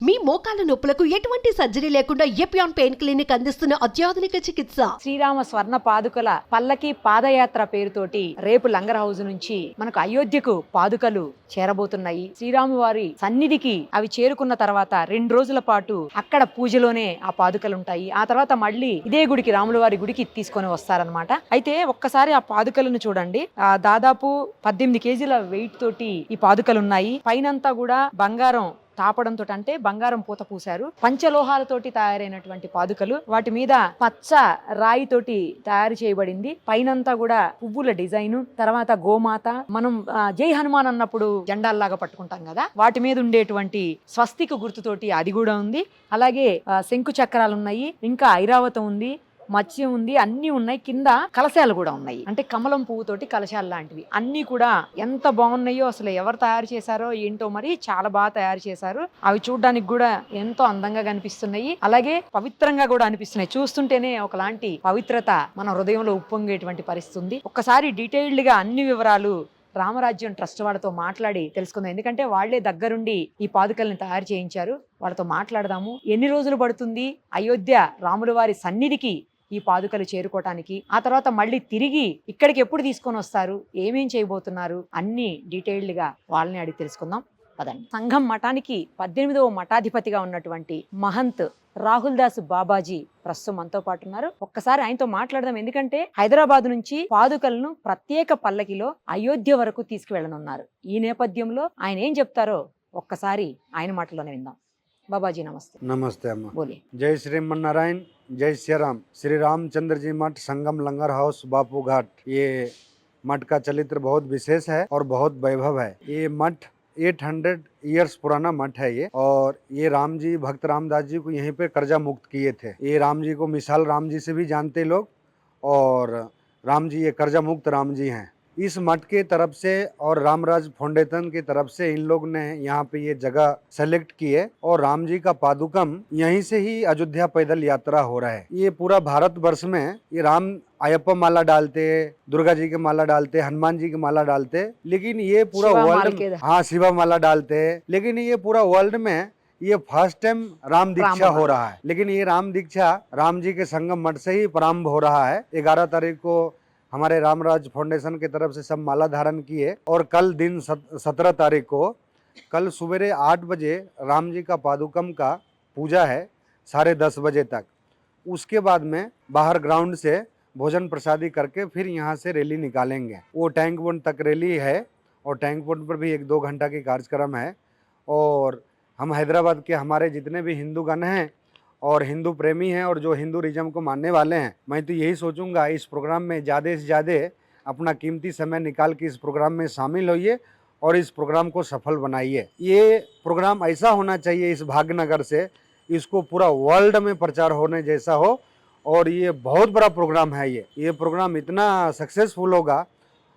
మీ మోకాల నొప్పులకు ఎటువంటి సర్జరీ లేకుండా ఎపియాన్ పెయిన్ క్లినిక్ అందిస్తున్న అత్యాధునిక చికిత్స. శ్రీరామ స్వర్ణ పాదుకల పల్లకి పాదయాత్ర పేరుతోటి రేపు లంగర్ హౌస్ నుంచి మనకు అయోధ్యకు పాదుకలు చేరబోతున్నాయి. శ్రీరాము వారి సన్నిధికి అవి చేరుకున్న తర్వాత 2 రోజుల పాటు అక్కడ పూజలోనే ఆ పాదుకలు ఉంటాయి. ఆ తర్వాత మళ్ళీ ఇదే గుడికి, రాముల వారి గుడికి తీసుకొని వస్తారనమాట. అయితే ఒక్కసారి ఆ పాదుకలను చూడండి. దాదాపు 18 కేజీల వెయిట్ తోటి ఈ పాదుకలు ఉన్నాయి. పైనంతా కూడా బంగారం తాపడంతో, అంటే బంగారం పూత పూశారు. పంచలోహాలతోటి తయారైనటువంటి పాదుకలు, వాటి మీద పచ్చ రాయితోటి తయారు చేయబడింది. పైనంతా కూడా పువ్వుల డిజైన్, తర్వాత గోమాత, మనం జై హనుమాన్ అన్నప్పుడు జెండాల్లాగా పట్టుకుంటాం కదా, వాటి మీద ఉండేటువంటి స్వస్తిక గుర్తుతోటి అది కూడా ఉంది. అలాగే శంకు చక్రాలు ఉన్నాయి, ఇంకా ఐరావతం ఉంది, మత్స్యం ఉంది, అన్ని ఉన్నాయి. కింద కలశాలు కూడా ఉన్నాయి, అంటే కమలం పువ్వుతోటి కలశాలు లాంటివి. అన్ని కూడా ఎంత బాగున్నాయో, అసలు ఎవరు తయారు చేశారో ఏంటో, మరి చాలా బాగా తయారు చేశారు. అవి చూడడానికి కూడా ఎంతో అందంగా కనిపిస్తున్నాయి, అలాగే పవిత్రంగా కూడా అనిపిస్తున్నాయి. చూస్తుంటేనే ఒకలాంటి పవిత్రత మన హృదయంలో ఉప్పొంగేటువంటి పరిస్థితి ఉంది. ఒక్కసారి డీటెయిల్డ్ గా అన్ని వివరాలు రామరాజ్యం ట్రస్ట్ వాళ్ళతో మాట్లాడి తెలుసుకుందాం. ఎందుకంటే వాళ్లే దగ్గరుండి ఈ పాదుకల్ని తయారు చేయించారు. వాళ్ళతో మాట్లాడదాము. ఎన్ని రోజులు పడుతుంది అయోధ్య రాముల వారి సన్నిధికి ఈ పాదుకలు చేరుకోవటానికి, ఆ తర్వాత మళ్ళీ తిరిగి ఇక్కడికి ఎప్పుడు తీసుకొని వస్తారు, ఏమేం చేయబోతున్నారు, అన్ని డీటెయిల్డ్ గా వాళ్ళని అడిగి తెలుసుకుందాం. పదండి. సంఘం మఠానికి 18వ మఠాధిపతిగా ఉన్నటువంటి మహంత్ రాహుల్ దాస్ బాబాజీ ప్రస్తుతం మనతో పాటు ఉన్నారు. ఒక్కసారి ఆయనతో మాట్లాడదాం. ఎందుకంటే హైదరాబాద్ నుంచి పాదుకలను ప్రత్యేక పల్లకిలో అయోధ్య వరకు తీసుకువెళ్ళనున్నారు. ఈ నేపథ్యంలో ఆయన ఏం చెప్తారో ఒక్కసారి ఆయన మాటలోనే విందాం. బాబాజీ నమస్తే. नमस्ते अम्मा। बोलिए। जय श्रीमन नारायण, जय श्री राम। श्री रामचंद्र जी मठ, संगम लंगर हाउस, बापू घाट। ये मठ का चरित्र बहुत विशेष है और बहुत वैभव है। ये मठ 800 ईयर्स पुराना मठ है ये, और ये राम जी, भक्त रामदास जी को यहीं पे कर्जा मुक्त किए थे। ये राम जी को मिसाल राम जी से भी जानते लोग, और राम जी ये कर्जा मुक्त राम जी हैं। इस मठ के तरफ से और रामराज फाउंडेशन की तरफ से इन लोग ने यहाँ पे ये जगह सेलेक्ट की है, और राम जी का पादुकम यहीं से ही अयोध्या पैदल यात्रा हो रहा है। ये पूरा भारत वर्ष में ये राम अयप्पा माला डालते, दुर्गा जी की माला डालते, हनुमान जी की माला डालते, लेकिन ये पूरा वर्ल्ड, हाँ शिवा माला डालते, लेकिन ये पूरा वर्ल्ड में ये फर्स्ट टाइम राम दीक्षा हो रहा है। लेकिन ये राम दीक्षा राम जी के संगम मठ से ही प्रारंभ हो रहा है। 11 तारीख को हमारे रामराज फाउंडेशन की तरफ से सब माला धारण किए, और कल दिन 17 तारीख को कल सवेरे 8 बजे राम जी का पादुकम का पूजा है, 10:30 बजे तक। उसके बाद में बाहर ग्राउंड से भोजन प्रसादी करके फिर यहाँ से रैली निकालेंगे। वो टैंक बंड तक रैली है, और टैंक बंड पर भी 1-2 घंटा की कार्यक्रम है। और हम हैदराबाद के हमारे जितने भी हिंदूगण हैं और हिंदू प्रेमी हैं और जो हिंदूइज्म को मानने वाले हैं, मैं तो यही सोचूंगा इस प्रोग्राम में ज़्यादा से ज़्यादा अपना कीमती समय निकाल के इस प्रोग्राम में शामिल होइए और इस प्रोग्राम को सफल बनाइए। ये प्रोग्राम ऐसा होना चाहिए इस भाग्यनगर से, इसको पूरा वर्ल्ड में प्रचार होने जैसा हो, और ये बहुत बड़ा प्रोग्राम है। ये प्रोग्राम इतना सक्सेसफुल होगा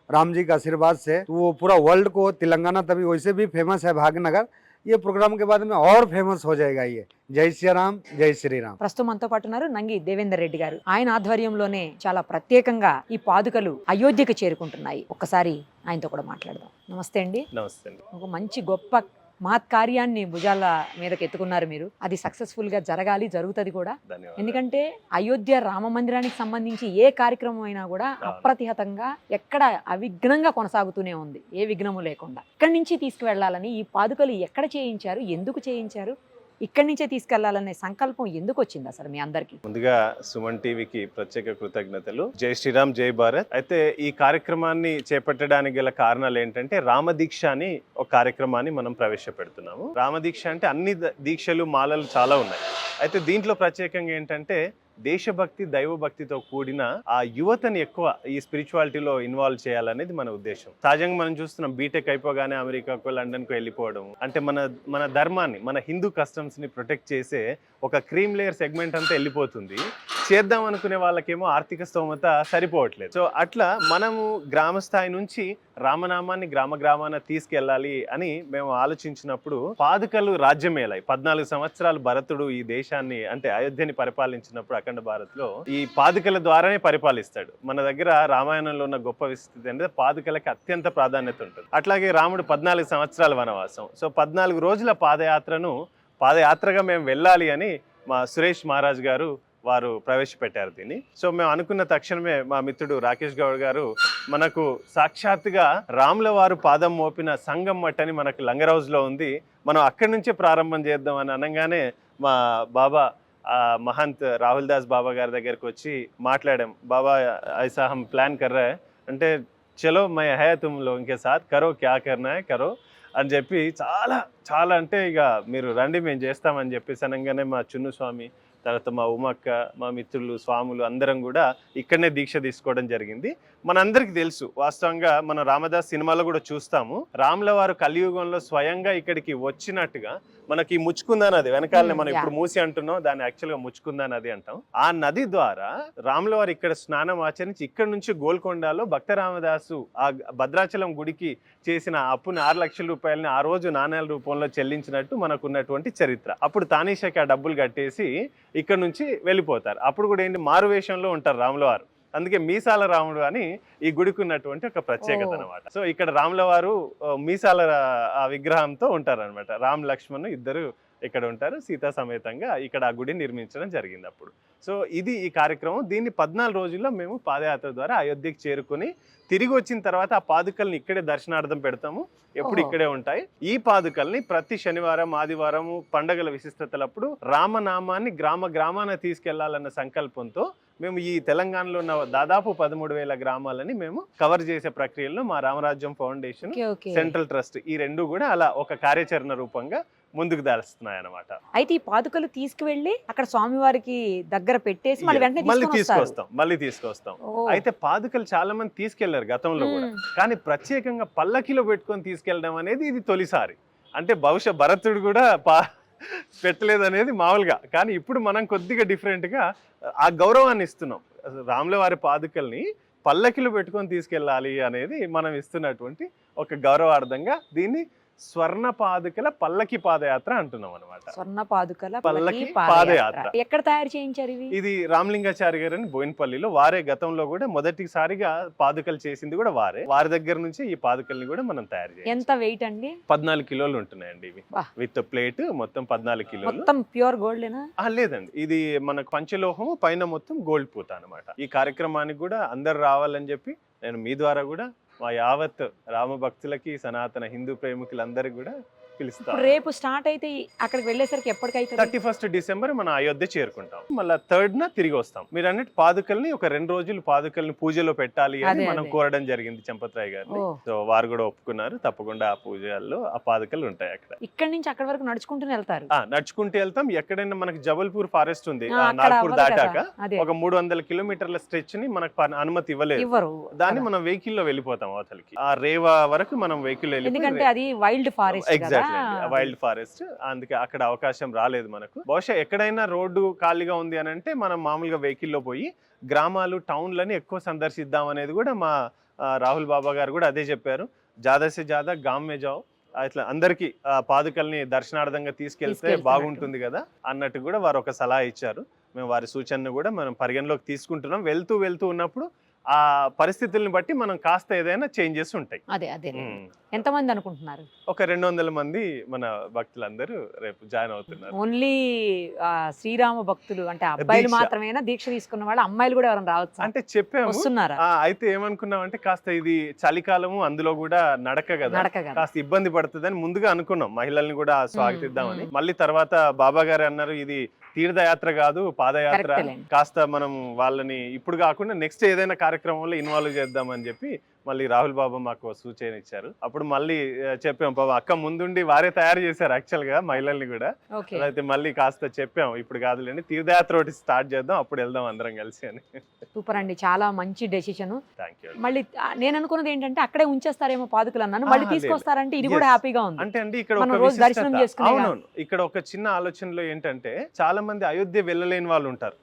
राम जी का आशीर्वाद से, तो वो पूरा वर्ल्ड को, तेलंगाना तभी वैसे भी फेमस है भाग्यनगर, ये प्रोग्राम के बाद में और फेमस हो जाएगा ये। జై శ్రీరామ్, జై శ్రీరామ్. ప్రస్తుతం మనతో పాటు ఉన్నారు నంగి దేవేందర్ రెడ్డి గారు. ఆయన ఆధ్వర్యంలోనే చాలా ప్రత్యేకంగా ఈ పాదుకలు అయోధ్యకు చేరుకుంటున్నాయి. ఒక్కసారి ఆయనతో కూడా మాట్లాడదాం. నమస్తే అండి. నమస్తే అండి. ఒక మంచి గొప్ప మహత్ కార్యాన్ని భుజాల మీదకి ఎత్తుకున్నారు మీరు. అది సక్సెస్ఫుల్ గా జరగాలి, జరుగుతుంది కూడా. ఎందుకంటే అయోధ్య రామ మందిరానికి సంబంధించి ఏ కార్యక్రమం అయినా కూడా అప్రతిహతంగా ఎక్కడ అవిఘ్నంగా కొనసాగుతూనే ఉంది, ఏ విఘ్నము లేకుండా. ఇక్కడి నుంచి తీసుకువెళ్లాలని ఈ పాదుకలు ఎక్కడ చేయించారు, ఎందుకు చేయించారు, ఇక్కడి నుంచే తీసుకెళ్లాలనే సంకల్పం ఎందుకు వచ్చింది అసలు మీ అందరికి? ముందుగా సుమన్ టీవీకి ప్రత్యేక కృతజ్ఞతలు. జై శ్రీరామ్, జై భారత్. అయితే ఈ కార్యక్రమాన్ని చేపట్టడానికి గల కారణాలు ఏంటంటే, రామదీక్ష అని ఒక కార్యక్రమాన్ని మనం ప్రవేశపెడుతున్నాము. రామదీక్ష అంటే అన్ని దీక్షలు, మాలలు చాలా ఉన్నాయి. అయితే దీంట్లో ప్రత్యేకంగా ఏంటంటే దేశభక్తి, దైవభక్తితో కూడిన ఆ యువతని ఎక్కువ ఈ స్పిరిచువాలిటీలో ఇన్వాల్వ్ చేయాలనేది మన ఉద్దేశం. సహజంగా మనం చూస్తున్నాం, బీటెక్ అయిపోగానే అమెరికాకు, లండన్కు వెళ్ళిపోవడం. అంటే మన ధర్మాన్ని, మన హిందూ కస్టమ్స్ ని ప్రొటెక్ట్ చేసే ఒక క్రీమ్ లేయర్ సెగ్మెంట్ అంతా వెళ్ళిపోతుంది. చేద్దాం అనుకునే వాళ్ళకేమో ఆర్థిక స్తోమత సరిపోవట్లేదు. సో అట్లా మనము గ్రామ స్థాయి నుంచి రామనామాన్ని గ్రామాన తీసుకెళ్ళాలి అని మేము ఆలోచించినప్పుడు పాదుకలు రాజ్యమేలాయి. 14 సంవత్సరాలు భరతుడు ఈ దేశాన్ని, అంటే అయోధ్యని పరిపాలించినప్పుడు అఖండ భారత్ లో ఈ పాదుకల ద్వారానే పరిపాలిస్తాడు. మన దగ్గర రామాయణంలో ఉన్న గొప్ప విస్తృతి అంటే పాదుకలకి అత్యంత ప్రాధాన్యత ఉంటుంది. అట్లాగే రాముడు 14 సంవత్సరాల వనవాసం. సో 14 రోజుల పాదయాత్రను పాదయాత్రగా మేము వెళ్ళాలి అని మా సురేష్ మహారాజ్ గారు వారు ప్రవేశపెట్టారు దీన్ని. సో మేము అనుకున్న తక్షణమే మా మిత్రుడు రాకేష్ గౌడ్ గారు మనకు సాక్షాత్తుగా రాముల వారు పాదం మోపిన సంగం మఠ్ అని మనకు లంగర్ హౌస్లో ఉంది, మనం అక్కడి నుంచే ప్రారంభం చేద్దాం అని అనగానే మా బాబా మహంత్ రాహుల్ దాస్ బాబా గారి దగ్గరికి వచ్చి మాట్లాడాం. బాబా ఐసా హమ్ ప్లాన్ కర్ రహే అంటే చలో మై హై తుమ్ లోగోं के साथ करो क्या करना है करो అని చెప్పి చాలా అంటే ఇక మీరు రండి మేము చేస్తామని చెప్పేసి అనగానే మా చున్ను స్వామి, తర్వాత మా ఉమక్క, మా మిత్రులు, స్వాములు అందరం కూడా ఇక్కడనే దీక్ష తీసుకోవడం జరిగింది. మనందరికీ తెలుసు, వాస్తవంగా మనం రామదాస్ సినిమాలో కూడా చూస్తాము, రాముల వారు కలియుగంలో స్వయంగా ఇక్కడికి వచ్చినట్టుగా మనకి ముచ్చుకుందా నది వెనకాలనే మనం ఇప్పుడు మూసి అంటున్నాం, దాన్ని యాక్చువల్గా ముచ్చుకుందా నది అంటాం. ఆ నది ద్వారా రాముల వారు ఇక్కడ స్నానం ఆచరించి ఇక్కడ నుంచి గోల్కొండలో భక్త రామదాసు ఆ భద్రాచలం గుడికి చేసిన అప్పుని 6 లక్షల రూపాయలని ఆ రోజు నాణ్యాల రూపంలో చెల్లించినట్టు మనకున్నటువంటి చరిత్ర. అప్పుడు తానీషాకి ఆ డబ్బులు కట్టేసి ఇక్కడ నుంచి వెళ్ళిపోతారు. అప్పుడు కూడా ఏంటి మారువేషంలో ఉంటారు రాముల వారు, అందుకే మీసాల రాముడు అని ఈ గుడికి ఉన్నటువంటి ఒక ప్రత్యేకత అనమాట. సో ఇక్కడ రాముల వారు మీసాల ఆ విగ్రహంతో ఉంటారు అనమాట. రామ్ లక్ష్మణ్ ఇద్దరు ఇక్కడ ఉంటారు, సీతా సమేతంగా ఇక్కడ ఆ గుడి నిర్మించడం జరిగింది అప్పుడు. సో ఇది ఈ కార్యక్రమం. దీన్ని 14 రోజుల్లో మేము పాదయాత్ర ద్వారా అయోధ్యకి చేరుకుని తిరిగి వచ్చిన తర్వాత ఆ పాదుకల్ని ఇక్కడే దర్శనార్థం పెడతాము, ఎప్పుడు ఇక్కడే ఉంటాయి. ఈ పాదుకల్ని ప్రతి శనివారం, ఆదివారం పండగల విశిష్టతలప్పుడు రామనామాన్ని గ్రామాన తీసుకెళ్లాలన్న సంకల్పంతో మేము ఈ తెలంగాణలో ఉన్న దాదాపు 13,000 గ్రామాలని మేము కవర్ చేసే ప్రక్రియలో మా రామరాజ్యం ఫౌండేషన్, సెంట్రల్ ట్రస్ట్ ఈ రెండు కూడా అలా ఒక కార్యాచరణ రూపంగా ముందుకు దాల్స్తున్నాయి అన్నమాట. అయితే ఈ పాదుకలు తీసుకువెళ్ళి అక్కడ స్వామివారికి దగ్గర పెట్టేసి మళ్ళీ తీసుకొస్తాం. అయితే పాదుకలు చాలా మంది తీసుకెళ్లారు గతంలో కూడా, కానీ ప్రత్యేకంగా పల్లకిలో పెట్టుకొని తీసుకెళ్ళడం అనేది ఇది తొలిసారి. అంటే బహుశా భరతుడు కూడా పెట్టలేదు అనేది మామూలుగా, కానీ ఇప్పుడు మనం కొద్దిగా డిఫరెంట్గా ఆ గౌరవాన్ని ఇస్తున్నాం. రాముల వారి పాదుకల్ని పల్లకిలో పెట్టుకొని తీసుకెళ్ళాలి అనేది మనం ఇస్తున్నటువంటి ఒక గౌరవార్థంగా దీన్ని స్వర్ణ పాదుకల పల్లకి పాదయాత్ర అంటున్నాం అనమాట. స్వర్ణ పాదుకల పల్లకి పాదయాత్ర ఎక్కడ తయారు చేయించారు ఇవి? ఇది రామలింగాచారి గారు అని బోయినపల్లిలో, వారే గతంలో కూడా మొదటిసారిగా పాదుకలు చేసింది కూడా వారి దగ్గర నుంచి ఈ పాదుకల్ని కూడా మనం తయారు చేయాలి. ఎంత వెయిట్ అండి? 14 కిలోలు ఉంటున్నాయండి ఇవి, విత్ ప్లేట్ మొత్తం 14 కిలోలు. మొత్తం ప్యూర్ గోల్డ్ లేదండి, ఇది మనకు పంచలోహము, పైన మొత్తం గోల్డ్ పూత అనమాట. ఈ కార్యక్రమానికి కూడా అందరు రావాలని చెప్పి నేను మీ ద్వారా కూడా మా యావత్ రామ భక్తులకి, సనాతన హిందూ ప్రేమికులందరికీ కూడా పిలుస్తాం. రేపు స్టార్ట్ అయితే అక్కడికి వెళ్ళేసరికి ఎప్పటికైతే 31 డిసెంబర్ మన అయోధ్య చేరుకుంటాం. మళ్ళీ 3rd తిరిగి వస్తాం. మీరు అన్నట్టు పాదుకల్ని ఒక 2 రోజులు పాదుకల్ని పూజలో పెట్టాలి అని మనం కోరడం జరిగింది చంపత్రాయ్ గారిని. సో వారు కూడా ఒప్పుకున్నారు, తప్పకుండా ఆ పూజల్లో ఆ పాదుకలు ఉంటాయి అక్కడ. ఇక్కడ నుంచి అక్కడ వరకు నడుచుకుంటూ వెళ్తారు. నడుచుకుంటూ వెళ్తాం. ఎక్కడైనా మనకి జబల్పూర్ ఫారెస్ట్ ఉంది, నాగ్పూర్ దాటాక ఒక 300 కిలోమీటర్ల స్ట్రెచ్ ని మనకు అనుమతి ఇవ్వలేదు, దాన్ని మనం వెహికల్ లో వెళ్ళిపోతాం అవతలికి. ఆ రేవా వరకు మనం వెహికల్ వెళ్ళి, ఎందుకంటే అది wild forest. Exact wild forest, అందుకే అక్కడ అవకాశం రాలేదు మనకు. బహుశా ఎక్కడైనా రోడ్డు ఖాళీగా ఉంది అని అంటే మనం మామూలుగా వెహికల్లో పోయి గ్రామాలు, టౌన్లని ఎక్కువ సందర్శిద్దాం అనేది కూడా మా రాహుల్ బాబా గారు కూడా అదే చెప్పారు. జాదా సే జాదా గామ్ మే జాओ, ఇట్లా అందరికి పాదుకల్ని దర్శనార్థంగా తీసుకెళ్తే బాగుంటుంది కదా అన్నట్టు కూడా వారు ఒక సలహా ఇచ్చారు. మేము వారి సూచనను కూడా మనం పరిగణలోకి తీసుకుంటున్నాం. వెళ్తూ ఉన్నప్పుడు ఆ పరిస్థితుల్ని బట్టి మనం కాస్త ఏదైనా చేంజెస్ ఉంటాయి. అదే ఎంతమంది అనుకుంటున్నారు? ఒక 200 మంది మన భక్తులందరూ రేపు జాయిన్ అవుతున్నారు. ఓన్లీ శ్రీరామ భక్తులు అంటే అబ్బాయిలు మాత్రమేనా దీక్ష తీసుకున్న వాళ్ళు? అమ్మాయిలు కూడా ఎవరైనా రావచ్చు అంటే చెప్పాము. అయితే ఏమనుకున్నాం అంటే కాస్త ఇది చలికాలము, అందులో కూడా నడక కదా, కాస్త ఇబ్బంది పడుతుందని ముందుగా అనుకున్నాం. మహిళల్ని కూడా స్వాగతిద్దామని. మళ్ళీ తర్వాత బాబా గారు అన్నారు ఇది తీర్థయాత్ర కాదు, పాదయాత్ర, కాస్త మనం వాళ్ళని ఇప్పుడు కాకుండా నెక్స్ట్ ఏదైనా కార్యక్రమంలో ఇన్వాల్వ్ చేద్దామని చెప్పి మళ్ళీ రాహుల్ బాబా మాకు సూచన ఇచ్చారు. అప్పుడు మళ్ళీ చెప్పాం, బాబా అక్క ముందుండి వారే తయారు చేశారు యాక్చువల్ గా మహిళల్ని కూడా. అయితే మళ్ళీ కాస్త చెప్పాం ఇప్పుడు కాదులేండి, తీర్థయాత్ర ఒకటి స్టార్ట్ చేద్దాం, అప్పుడు వెళ్దాం అందరం కలిసి అని. సూపర్ అండి, చాలా మంచి డెసిషన్. Thank you. మళ్ళీ నేను అనుకున్నది ఏంటంటే అక్కడే ఉంచేస్తారేమో పాదుకలు అన్నాను, మళ్ళీ తీసుకొస్తారంటే ఇది కూడా హ్యాపీగా ఉంది. అంటే అండి ఇక్కడ దర్శనం చేసుకున్నాం. ఇక్కడ ఒక చిన్న ఆలోచనలో ఏంటంటే చాలా మంది అయోధ్య వెళ్ళలేని వాళ్ళు ఉంటారు.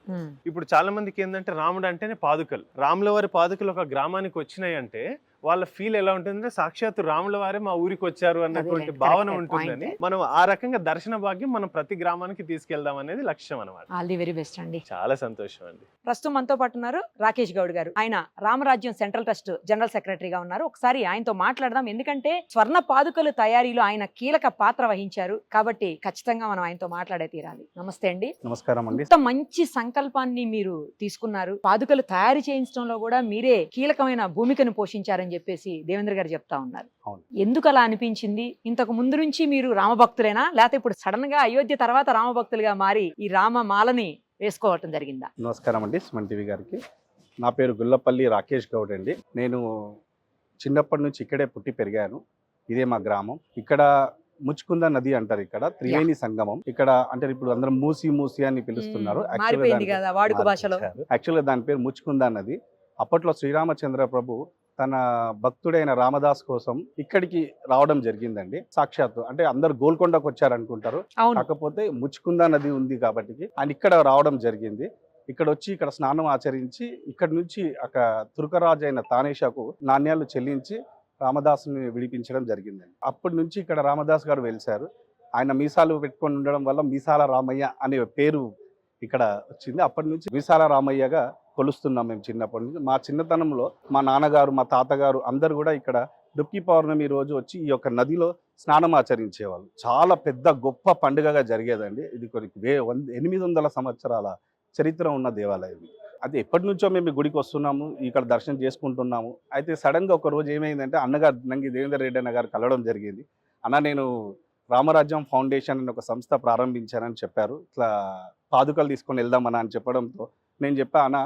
ఇప్పుడు చాలా మందికి ఏంటంటే రాముడు అంటేనే పాదుకలు, రాముల వారి పాదుకలు ఒక గ్రామానికి వచ్చినాయి అంటే వాళ్ళ ఫీల్ ఎలా ఉంటుందంటే సాక్షాత్తు రాముల వారే మా ఊరికి వచ్చారు అన్నటువంటి అదేలే, భావన correct, ఉంటుందని point. మనం ఆ రకంగా దర్శన భాగ్యం మనం ప్రతి గ్రామానికి తీసుకెళ్దాం అనేది లక్ష్యం అన్నమాట. ఆల్ ది వెరీ బెస్ట్ అండి. చాలా సంతోషం అండి. ప్రస్తుతం మనతో పాటు ఉన్నారు రాకేష్ గౌడ్ గారు. ఆయన రామరాజ్యం సెంట్రల్ ట్రస్ట్ జనరల్ సెక్రటరీగా ఉన్నారు. ఒకసారి ఆయనతో మాట్లాడదాం, ఎందుకంటే స్వర్ణ పాదుకలు తయారీలో ఆయన కీలక పాత్ర వహించారు కాబట్టి ఖచ్చితంగా మనం ఆయనతో మాట్లాడే తీరాలి. నమస్తే అండి. నమస్కారం అండి. ఇంత మంచి సంకల్పాన్ని మీరు తీసుకున్నారు. పాదుకలు తయారు చేయించడంలో కూడా మీరే కీలకమైన భూమికను పోషించారని చెప్పేసి దేవేంద్ర గారు చెప్తా ఉన్నారు. అవును. ఎందుకు అలా అనిపించింది? ఇంతకు ముందు నుంచి మీరు రామభక్తులేనా, లేకపోతే ఇప్పుడు సడన్ గా అయోధ్య తర్వాత రామభక్తులుగా మారి ఈ రామమాలని వేసుకోవటం జరిగిందా? నమస్కారం అండి సుమన్ టీవీ గారికి. నా పేరు గుల్లపల్లి రాకేష్ గౌడ్ అండి. నేను చిన్నప్పటి నుంచి ఇక్కడే పుట్టి పెరిగాను. ఇదే మా గ్రామం. ఇక్కడ ముచ్చుకుంద నది అంటారు, ఇక్కడ త్రివేణి సంగమం. ఇక్కడ అంటే ఇప్పుడు అందరం మూసి మూసి అని పిలుస్తున్నారు. మారిపోయింది కదా వాడుక భాషలో. యాక్చువల్గా దాని పేరు ముచ్చుకుంద నది. అప్పట్లో శ్రీరామచంద్ర ప్రభు తన భక్తుడైన రామదాస్ కోసం ఇక్కడికి రావడం జరిగిందండి. సాక్షాత్తు అంటే అందరు గోల్కొండకు వచ్చారనుకుంటారు, అవును. కాకపోతే ముచ్చుకుంద నది ఉంది కాబట్టి ఆయన ఇక్కడ రావడం జరిగింది. ఇక్కడ వచ్చి ఇక్కడ స్నానం ఆచరించి ఇక్కడ నుంచి అక్కడ తుర్కరాజు అయిన తానేషాకు నాణ్యాలు చెల్లించి రామదాసుని విడిపించడం జరిగిందండి. అప్పటి నుంచి ఇక్కడ రామదాస్ గారు వెలిశారు. ఆయన మీసాలు పెట్టుకొని ఉండడం వల్ల మీసాల రామయ్య అనే పేరు ఇక్కడ వచ్చింది. అప్పటి నుంచి మీసాల రామయ్యగా కొలుస్తున్నాం మేము చిన్నప్పటి నుంచి. మా చిన్నతనంలో మా నాన్నగారు మా తాతగారు అందరు కూడా ఇక్కడ దుక్కి పౌర్ణమి రోజు వచ్చి ఈ యొక్క నదిలో స్నానం ఆచరించేవాళ్ళు. చాలా పెద్ద గొప్ప పండుగగా జరిగేదండి. ఇది కొన్ని 800 సంవత్సరాల చరిత్ర ఉన్న దేవాలయం. అది ఎప్పటి నుంచో మేము గుడికి వస్తున్నాము, ఇక్కడ దర్శనం చేసుకుంటున్నాము. అయితే సడన్గా ఒక రోజు ఏమైందంటే అన్నగారు నంగి దేవేందర్ రెడ్డి అన్న గారు కలవడం జరిగింది. అన్న నేను రామరాజ్యం ఫౌండేషన్ అనే ఒక సంస్థ ప్రారంభించానని చెప్పారు, ఇట్లా పాదుకలు తీసుకొని వెళ్దామన్నా అని చెప్పడంతో నేను చెప్పా, అన్న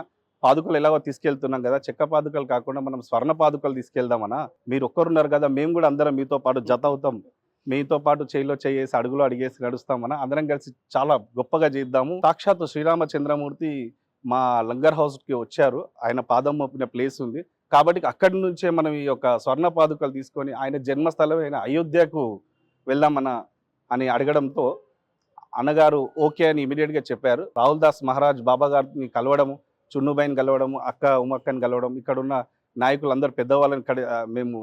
పాదుకలు ఎలాగో తీసుకెళ్తున్నాం కదా, చెక్క పాదుకలు కాకుండా మనం స్వర్ణ పాదుకలు తీసుకెళ్దామన్నా, మీరు ఒక్కరున్నారు కదా, మేము కూడా అందరం మీతో పాటు జత అవుతాం, మీతో పాటు చేయిలో చేసి అడుగులో అడిగేసి నడుస్తామన్నా, అందరం కలిసి చాలా గొప్పగా చేద్దాము. సాక్షాత్తు శ్రీరామచంద్రమూర్తి మా లంగర్ హౌస్కి వచ్చారు, ఆయన పాదం మోపిన ప్లేస్ ఉంది కాబట్టి అక్కడి నుంచే మనం ఈ యొక్క స్వర్ణ పాదుకలు తీసుకొని ఆయన జన్మస్థలం అయిన అయోధ్యకు వెళ్దామన్నా అని అడగడంతో అన్నగారు ఓకే అని ఇమీడియట్గా చెప్పారు. రాహుల్ దాస్ మహారాజ్ బాబా గారిని కలవడము, చున్నుబాయిని కలవడము, అక్క ఉమక్కని కలవడం, ఇక్కడ ఉన్న నాయకులందరూ పెద్దవాళ్ళని మేము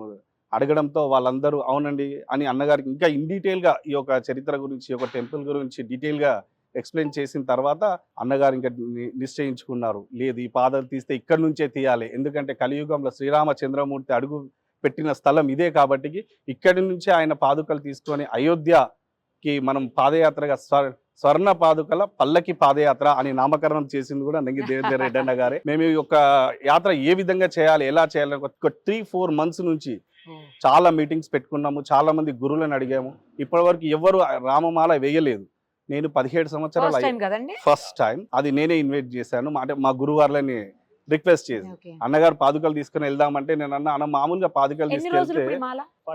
అడగడంతో వాళ్ళందరూ అవునండి అని అన్నగారికి ఇంకా ఇన్ డీటెయిల్గా ఈ యొక్క చరిత్ర గురించి, ఈ యొక్క టెంపుల్ గురించి డీటెయిల్గా ఎక్స్ప్లెయిన్ చేసిన తర్వాత అన్నగారు ఇంకా నిశ్చయించుకున్నారు, లేదు ఈ పాదాలు తీస్తే ఇక్కడి నుంచే తీయాలి, ఎందుకంటే కలియుగంలో శ్రీరామచంద్రమూర్తి అడుగు పెట్టిన స్థలం ఇదే కాబట్టి ఇక్కడి నుంచే ఆయన పాదుకలు తీసుకొని అయోధ్యకి మనం పాదయాత్రగా స్వర్ణ పాదుకల పల్లకి పాదయాత్ర అని నామకరణం చేసింది కూడా నంగి దేవేందర్ రెడ్డి అన్న గారే. మేము ఈ యొక్క యాత్ర ఏ విధంగా చేయాలి, ఎలా చేయాలి, ఒక 3-4 months నుంచి చాలా మీటింగ్స్ పెట్టుకున్నాము, చాలా మంది గురువులను అడిగాము. ఇప్పటి వరకు ఎవరు రామమాల వేయలేదు. నేను 17 సంవత్సరాలు ఫస్ట్ టైం అది నేనే ఇన్వైట్ చేశాను. అంటే మా గురువార్లని రిక్వెస్ట్ చేసి అన్నగారు పాదుకలు తీసుకుని వెళ్దామంటే నేను అన్న మామూలుగా పాదుకలు తీసుకెళ్తే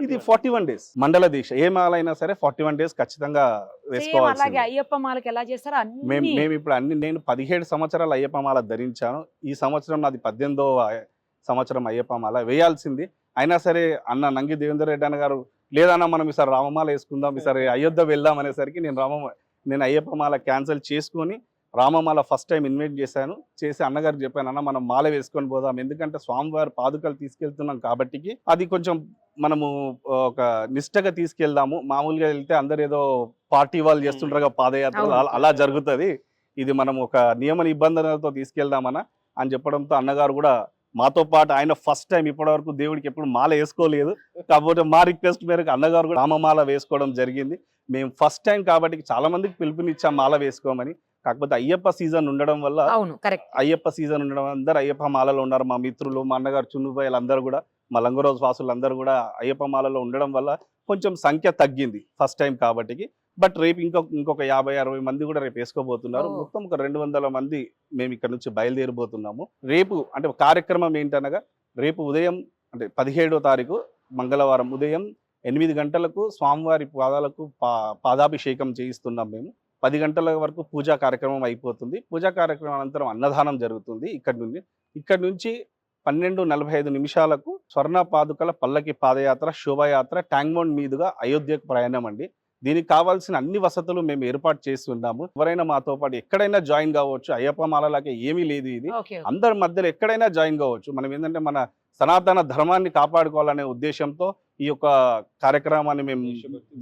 ఇది 41 days మండల దీక్ష, ఏ మాల అయినా సరే 41 days ఖచ్చితంగా వేసుకోవాలి. అయ్యప్ప మాలకి ఎలా చేస్తారో మేము ఇప్పుడు నేను 17 సంవత్సరాలు అయ్యప్ప మాల ధరించాను. ఈ సంవత్సరం నాది 18వ సంవత్సరం అయ్యప్ప మాల వేయాల్సింది. అయినా సరే అన్న నంగి దేవేందర్ రెడ్డి అన్న గారు లేదన్నా మనం ఈసారి రామమాల వేసుకుందాం, ఈసారి అయోధ్య వెళ్దాం అనేసరికి నేను అయ్యప్ప మాల క్యాన్సిల్ చేసుకొని రామమాల ఫస్ట్ టైం ఇన్వైట్ చేసి అన్నగారు చెప్పాను, అన్న మనం మాల వేసుకొని పోదాం, ఎందుకంటే స్వామివారి పాదుకలు తీసుకెళ్తున్నాం కాబట్టి అది కొంచెం మనము ఒక నిష్టగా తీసుకెళ్దాము. మామూలుగా వెళ్తే అందరు ఏదో పార్టీ వాళ్ళు చేస్తుంటారు పాదయాత్ర, అలా జరుగుతుంది, ఇది మనం ఒక నియమ నిబంధనలతో తీసుకెళ్దామన్నా అని చెప్పడంతో అన్నగారు కూడా మాతో పాటు, ఆయన ఫస్ట్ టైం ఇప్పటి వరకు దేవుడికి ఎప్పుడు మాల వేసుకోలేదు, కాకపోతే మా రిక్వెస్ట్ మేరకు అన్నగారు కూడా రామమాల వేసుకోవడం జరిగింది. మేము ఫస్ట్ టైం కాబట్టి చాలా మందికి పిలుపునిచ్చాం మాల వేసుకోమని. కాకపోతే అయ్యప్ప సీజన్ ఉండడం వల్ల అందరు అయ్యప్ప మాలలో ఉన్నారు. మా మిత్రులు, మా అన్నగారు చున్నుబాయిలు అందరూ కూడా, మా లంగరోజు వాసులు అందరూ కూడా అయ్యప్ప మాలలో ఉండడం వల్ల కొంచెం సంఖ్య తగ్గింది ఫస్ట్ టైం కాబట్టి. బట్ రేపు ఇంకొక 50-60 మంది కూడా రేపు వేసుకోబోతున్నారు. మొత్తం ఒక 200 మంది మేము ఇక్కడ నుంచి బయలుదేరిపోతున్నాము. రేపు అంటే కార్యక్రమం ఏంటనగా రేపు ఉదయం అంటే 17వ తారీఖు మంగళవారం ఉదయం 8 గంటలకు స్వామివారి పాదాలకు పాదాభిషేకం చేయిస్తున్నాం మేము. 10 గంటల వరకు పూజా కార్యక్రమం అయిపోతుంది. పూజా కార్యక్రమం అనంతరం అన్నదానం జరుగుతుంది. ఇక్కడ నుంచి 12:45 స్వర్ణ పాదుకల పల్లకి పాదయాత్ర శోభాయాత్ర ట్యాంక్ బండ్ మీదుగా అయోధ్యకు ప్రయాణం అండి. దీనికి కావాల్సిన అన్ని వసతులు మేము ఏర్పాటు చేసి ఉన్నాము. ఎవరైనా మాతో పాటు ఎక్కడైనా జాయిన్ కావచ్చు. అయ్యప్ప మాలలాగే ఏమీ లేదు, ఇది అందరి మధ్యలో ఎక్కడైనా జాయిన్ కావచ్చు. మనం ఏంటంటే మన సనాతన ధర్మాన్ని కాపాడుకోవాలనే ఉద్దేశంతో ఈ యొక్క కార్యక్రమాన్ని మేము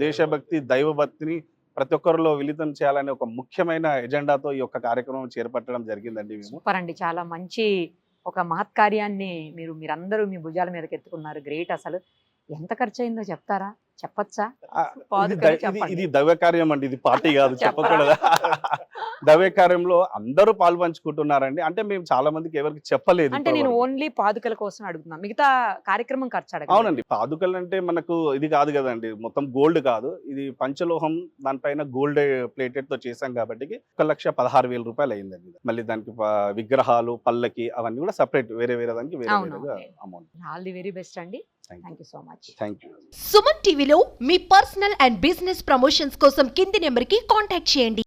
దేశభక్తి దైవభక్తిని ప్రతి ఒక్కరిలో విలితం చేయాలనే ఒక ముఖ్యమైన ఎజెండాతో ఈ యొక్క కార్యక్రమం చేపట్టడం జరిగిందండి మేము. సూపర్ అండి, చాలా మంచి ఒక మహత్కార్యాన్ని మీరందరూ మీ భుజాల మీదకి ఎత్తుకున్నారు. గ్రేట్. అసలు ఎంత ఖర్చు అయిందో చెప్తారా? చెప్పచ్చా? పాదుకలు చెప్పండి. ఇది దైవ కార్యం అండి, ఇది పార్టీ కాదు, చెప్పరా? చెప్పకూడదా? దైవ కార్యంలో అందరూ పాల్పంచుకుంటున్నారండి. అంటే మేము చాలా మందికి ఎవరికి చెప్పలేదు. అంటే నేను ఓన్లీ పాదుకల కోసం అడుగుతున్నా, మిగతా కార్యక్రమం ఖర్చు అడగ. అవునండి, పాదుకలు అంటే మనకు ఇది కాదు కదండి, మొత్తం గోల్డ్ కాదు, ఇది పంచలోహం, దానిపైన గోల్డ్ ప్లేటెడ్ తో చేసాం కాబట్టి 1,16,000 రూపాయలు అయిందండి. మళ్ళీ దానికి విగ్రహాలు, పల్లకి అవన్నీ కూడా సపరేట్ వేరే దానికి వేరే amount. All the very best అండి. Thank you so much. Thank you. Suman టీవీలో మీ పర్సనల్ అండ్ బిజినెస్ ప్రమోషన్స్ కోసం కింది నెంబర్కి కాంటాక్ట్ చేయండి.